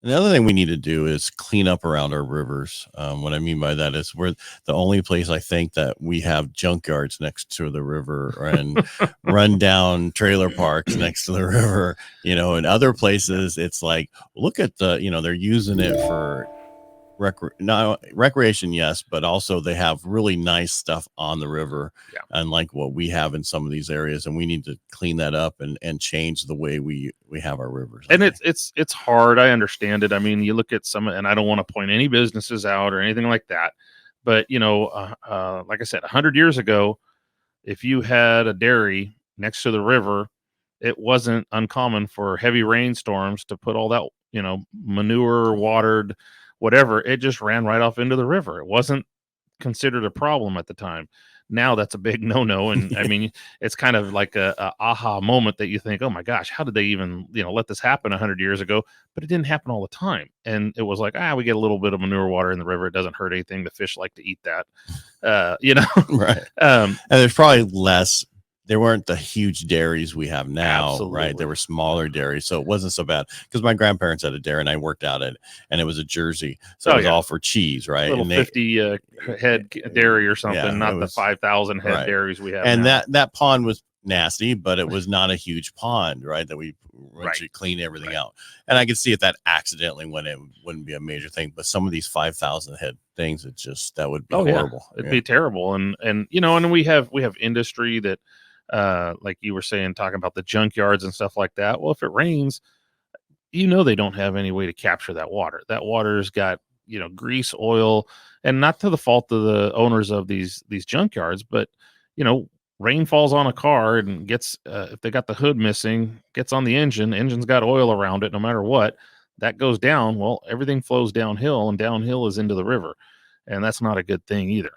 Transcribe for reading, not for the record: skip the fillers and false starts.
And the other thing we need to do is clean up around our rivers. What I mean by that is we're the only place I think that we have junkyards next to the river and run down trailer parks next to the river. In other places, it's like, look at they're using it for recreation, yes, but also they have really nice stuff on the river, Yeah. unlike what we have in some of these areas, and we need to clean that up and change the way we have our rivers. And it's hard. I understand it. I mean, you look at some, and I don't want to point any businesses out or anything like that, but like I said, 100 years ago, if you had a dairy next to the river, it wasn't uncommon for heavy rainstorms to put all that, manure, watered, whatever. It just ran right off into the river. It wasn't considered a problem at the time. Now that's a big no-no. And I mean, it's kind of like a aha moment that you think, oh my gosh, how did they even, let this happen 100 years ago? But it didn't happen all the time. And it was like, we get a little bit of manure water in the river. It doesn't hurt anything. The fish like to eat that, Right. And there's probably less. There weren't the huge dairies we have now, Absolutely. right? There were smaller dairies, so it wasn't so bad. Because my grandparents had a dairy, and I worked out it, and it was a Jersey, so it was all for cheese, right? Little 50 head dairy or something, not the 5,000 head dairies we have. And now. that pond was nasty, but it was not a huge pond, right? That we actually clean everything out. And I could see if that accidentally went in, wouldn't be a major thing. But some of these 5,000 head things, that would be horrible. Yeah. It'd be terrible. And and we have industry that. Like you were saying, talking about the junkyards and stuff like that. Well, if it rains, they don't have any way to capture that water. That water's got, grease, oil, and not to the fault of the owners of these junkyards, but, rain falls on a car and gets, if they got the hood missing, gets on the engine's got oil around it, no matter what, that goes down. Well, everything flows downhill, and downhill is into the river. And that's not a good thing either.